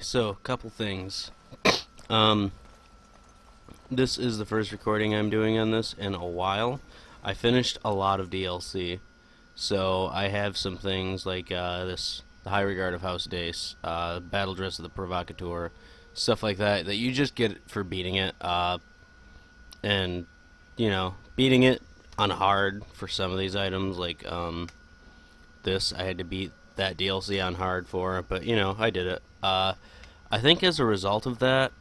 So, couple things. Um, this is the first recording I'm doing on this in a while. I finished a lot of DLC, so I have some things like the High Regard of House Dace, Battle Dress of the Provocateur, stuff like that that you just get for beating it, and beating it on hard for some of these items. Like this, I had to beat that DLC on hard for, but I did it. I think as a result of that,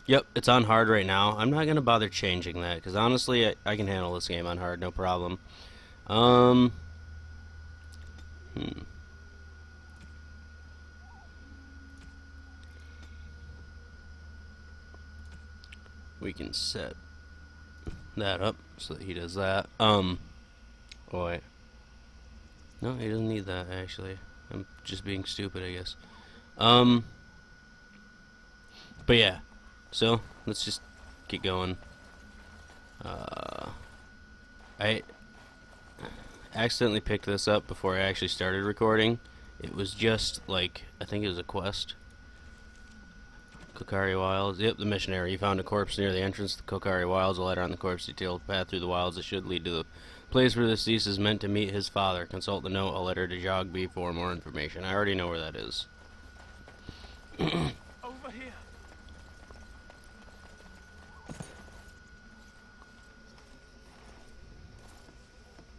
yep, it's on hard right now. I'm not gonna bother changing that because honestly, I can handle this game on hard, no problem. We can set that up so that he does that. Oh wait. No, he doesn't need that actually. I'm just being stupid, I guess. But yeah. So, let's just get going. I accidentally picked this up before I actually started recording. It was just like, I think it was a quest. Kokari Wilds. Yep, the missionary. He found a corpse near the entrance to the Kokari Wilds. A letter on the corpse detailed the path through the wilds that should lead to the place where the deceased is meant to meet his father. Consult the note, a letter to Jogby for more information. I already know where that is. Over here.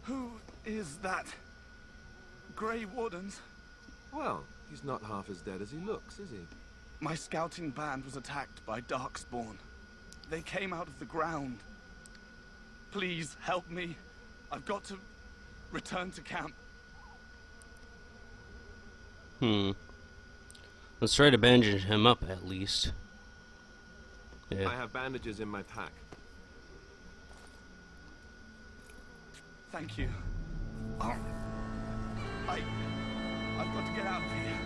Who is that? Grey Wardens? Well, he's not half as dead as he looks, is he? My scouting band was attacked by Darkspawn. They came out of the ground. Please help me. I've got to return to camp. Let's try to bandage him up at least. Yeah. I have bandages in my pack. Thank you. I've got to get out of here.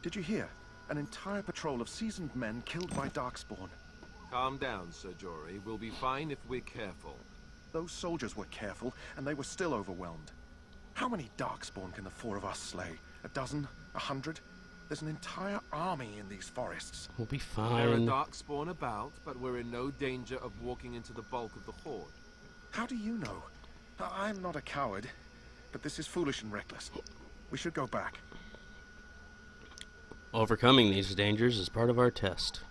Did you hear? An entire patrol of seasoned men killed by Darkspawn. Calm down, Sir Jory. We'll be fine if we're careful. Those soldiers were careful, and they were still overwhelmed. How many Darkspawn can the four of us slay? A dozen? 100? There's an entire army in these forests. We'll be There are fine. Darkspawn about, but we're in no danger of walking into the bulk of the horde. How do you know? I'm not a coward, but this is foolish and reckless. We should go back. Overcoming these dangers is part of our test.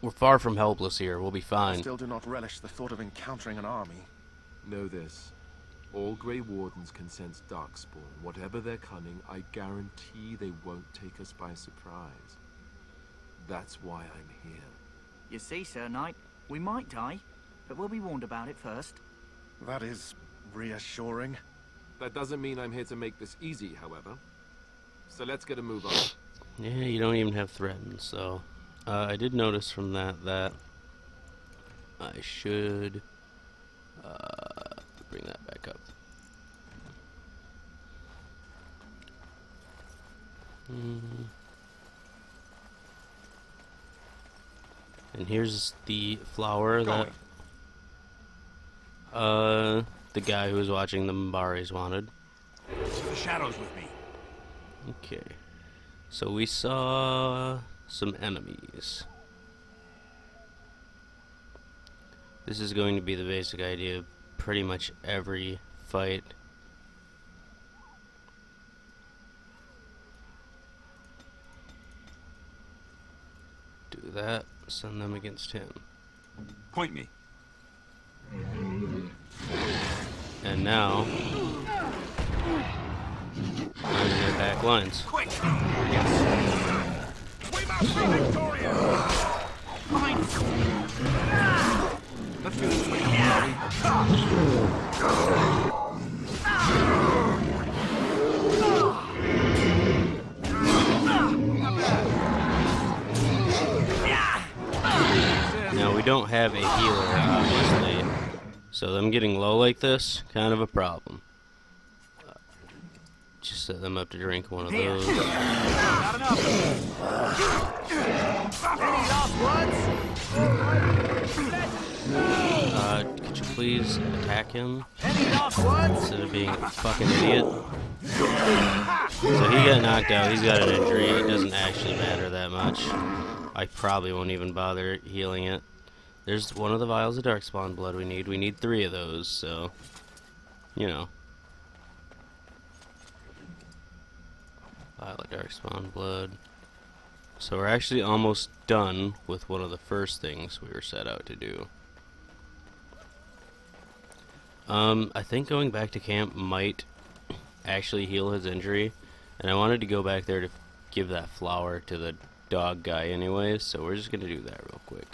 We're far from helpless here. We'll be I fine. still do not relish the thought of encountering an army. Know this. All Grey Wardens can sense Darkspawn. Whatever their cunning, I guarantee they won't take us by surprise. That's why I'm here. You see, Sir Knight, we might die, but we'll be warned about it first. That is reassuring. That doesn't mean I'm here to make this easy, however. So let's get a move on. Yeah, you don't even have threatens, so... I did notice from that I should bring that back up. And here's the flower that the guy who was watching the Mbaris wanted. The shadows with me. Okay. So we saw some enemies. This is going to be the basic idea of pretty much every fight. Do that, send them against him. Point me. And now I'm in their back lines. Quick! Yes! We must be victorious! Mine! Let's do this way. Now we don't have a healer, obviously, so them getting low like this, kind of a problem. Just set them up to drink one of those. Not enough. Any last words? Could you please attack him Any last words? instead of being a fucking idiot? So he got knocked out. He's got an injury. It doesn't actually matter that much. I probably won't even bother healing it. There's one of the vials of Darkspawn blood we need. We need 3 of those, so, you know. Vial of Darkspawn blood. So we're actually almost done with one of the first things we were set out to do. I think going back to camp might actually heal his injury, and I wanted to go back there to give that flower to the dog guy anyways, so we're just gonna do that real quick.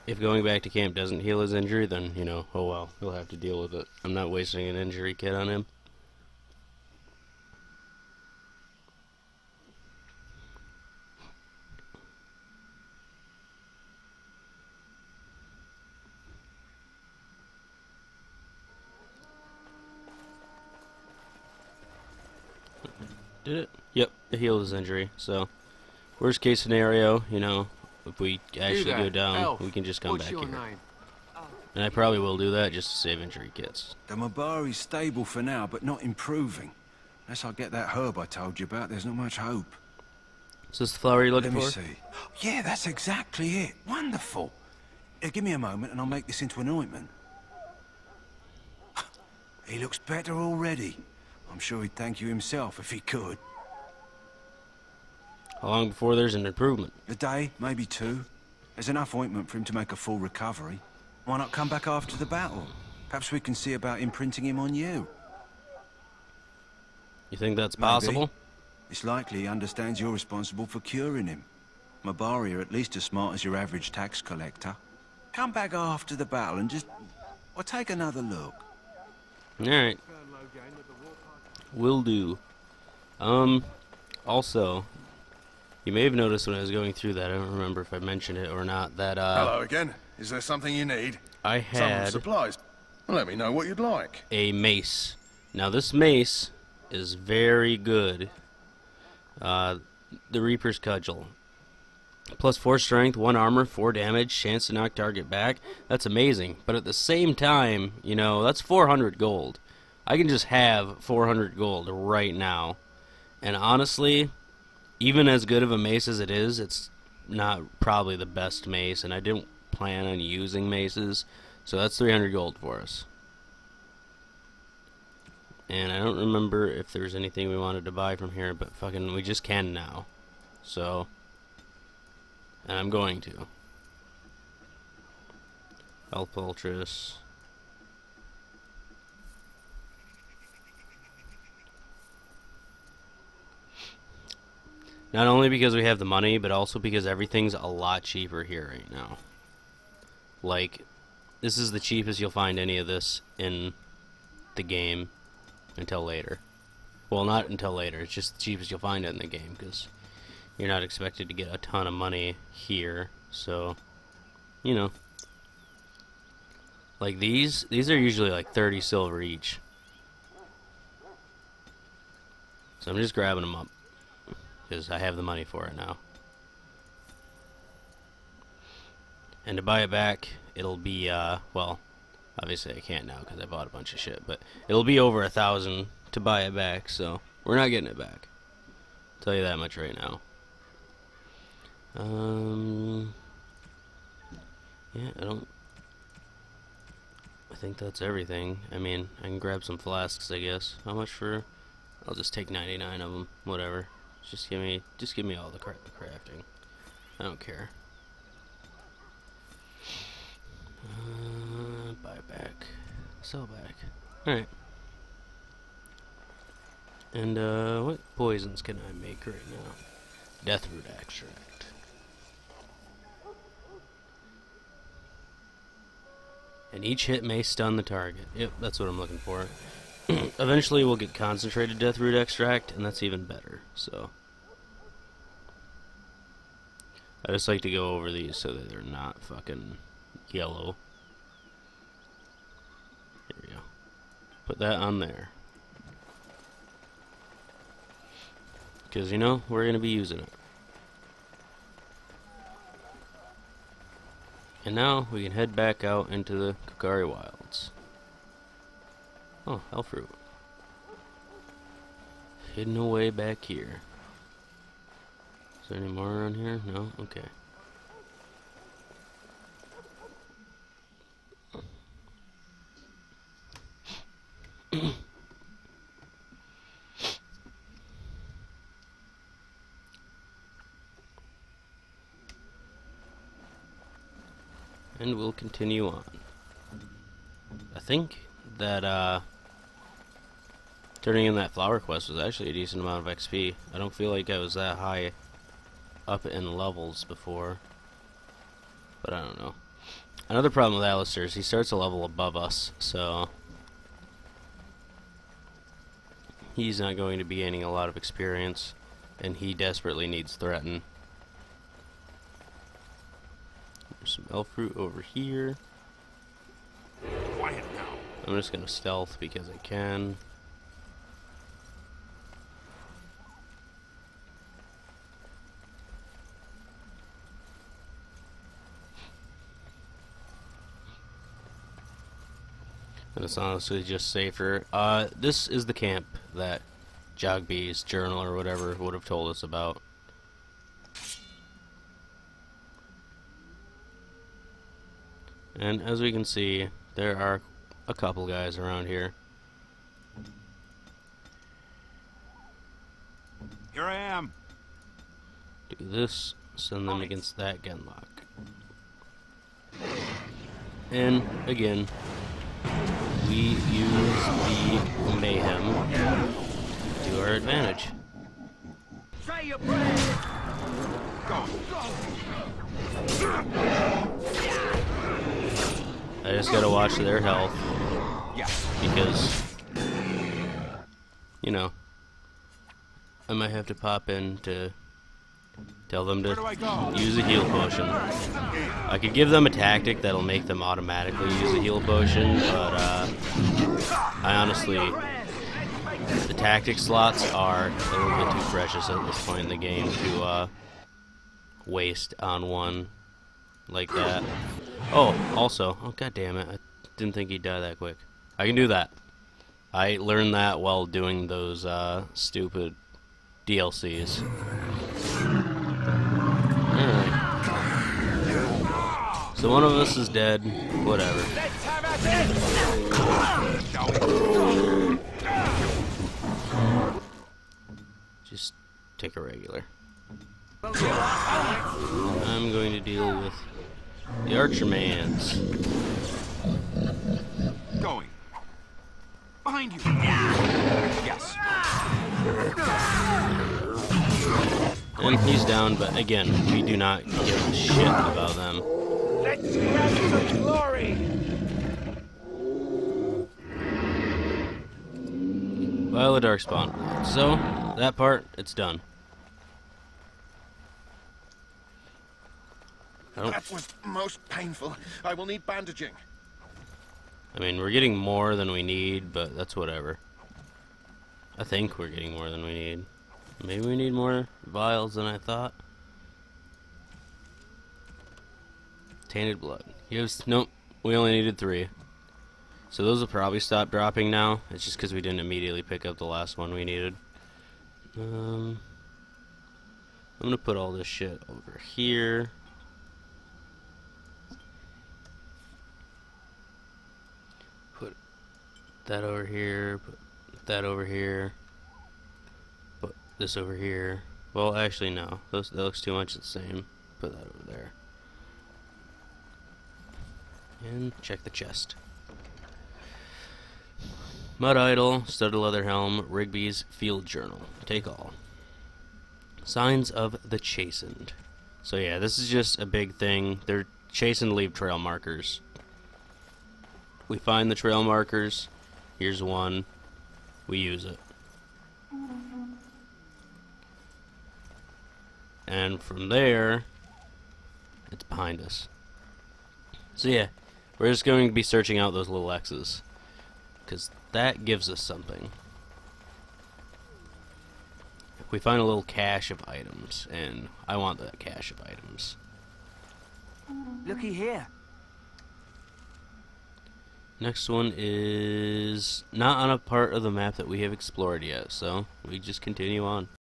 If going back to camp doesn't heal his injury, then, you know, oh well, he'll have to deal with it. I'm not wasting an injury kit on him. Did it? Yep, it healed his injury, so worst case scenario, you know, if we actually go down, Elf, we can just come what's back your here. name? And I probably will do that just to save injury kits. The Mabari's stable for now, but not improving. Unless I get that herb I told you about, there's not much hope. Is this the flower you're looking Let me for? see. Yeah, that's exactly it. Wonderful. Give me a moment and I'll make this into an ointment. He looks better already. I'm sure he'd thank you himself if he could. How long before there's an improvement? A day, maybe 2. There's enough ointment for him to make a full recovery. Why not come back after the battle? Perhaps we can see about imprinting him on you. You think that's Maybe. possible? It's likely he understands you're responsible for curing him. Mabari are at least as smart as your average tax collector. Come back after the battle and just... or take another look. Alright. Will do. Also, you may have noticed when I was going through that, I don't remember if I mentioned it or not, that, Hello again. Is there something you need? I Some had supplies. Well, let me know what you'd like. a mace. Now, this mace is very good. The Reaper's Cudgel. Plus 4 strength, 1 armor, 4 damage, chance to knock target back. That's amazing. But at the same time, you know, that's 400 gold. I can just have 400 gold right now. And honestly, even as good of a mace as it is, it's not probably the best mace. And I didn't plan on using maces. So that's 300 gold for us. And I don't remember if there's anything we wanted to buy from here, but fucking we just can now. So, and I'm going to. Health Ultras. Not only because we have the money, but also because everything's a lot cheaper here right now. Like, this is the cheapest you'll find any of this in the game until later. Well, not until later. It's just the cheapest you'll find it in the game, because you're not expected to get a ton of money here. So, you know. Like these are usually like 30 silver each. So I'm just grabbing them up, because I have the money for it now. And to buy it back, it'll be, well, obviously I can't now because I bought a bunch of shit, but it'll be over 1,000 to buy it back, so we're not getting it back. I'll tell you that much right now. Yeah, I think that's everything. I mean, I can grab some flasks, I guess. How much for? I'll just take 99 of them, whatever. Just give me all the crafting. I don't care. Buy back, sell back. Alright. And, what poisons can I make right now? Deathroot extract. And each hit may stun the target. Yep, that's what I'm looking for. Eventually we'll get concentrated Deathroot extract, and that's even better, so. I just like to go over these so that they're not fucking yellow. Put that on there. Because, you know, we're going to be using it. And now we can head back out into the Kokari Wilds. Oh, elf fruit. Hidden away back here. Is there any more around here? No? Okay. And we'll continue on. I think that turning in that flower quest was actually a decent amount of XP. I don't feel like I was that high up in levels before, but I don't know. Another problem with Alistair is he starts a level above us, so he's not going to be gaining a lot of experience, and he desperately needs Threaten. There's some elf fruit over here. Quiet now. I'm just gonna stealth because I can. And it's honestly just safer. This is the camp that Jogby's journal or whatever would have told us about. And as we can see, there are a couple guys around here. Here I am. Do this, send them against that Genlock. And again, we use the mayhem to our advantage. Say your prayers. I just gotta watch their health. Because, you know, I might have to pop in to tell them to use a heal potion. I could give them a tactic that'll make them automatically use a heal potion, but I honestly, the tactic slots are a little bit too precious at this point in the game to waste on one like that. Oh, also, oh god damn it, I didn't think he'd die that quick. I can do that. I learned that while doing those stupid DLCs. Alright. So one of us is dead, whatever. Just take a regular. I'm going to deal with the Archermans. Going. Behind you. Yes. And he's down, but again, we do not give a shit about them. Let's grab some glory. Violet Darkspawn. So, that part, it's done. That was most painful. I will need bandaging. I mean, we're getting more than we need, but that's whatever. I think we're getting more than we need. Maybe we need more vials than I thought. Tainted blood. Nope, we only needed 3. So those will probably stop dropping now. It's just because we didn't immediately pick up the last one we needed. I'm gonna put all this shit over here. Put that over here. Put that over here. Put this over here. Well, actually, no. That looks too much the same. Put that over there. And check the chest. Mud Idol, Studded Leather Helm, Rigby's Field Journal. Take all. Signs of the Chastened. So yeah, this is just a big thing. They're chastened leave trail markers. We find the trail markers. Here's one. We use it. And from there, it's behind us. So yeah, we're just going to be searching out those little X's, because that gives us something. We find a little cache of items, and I want that cache of items. Looky here. Next one is not on a part of the map that we have explored yet, so we just continue on.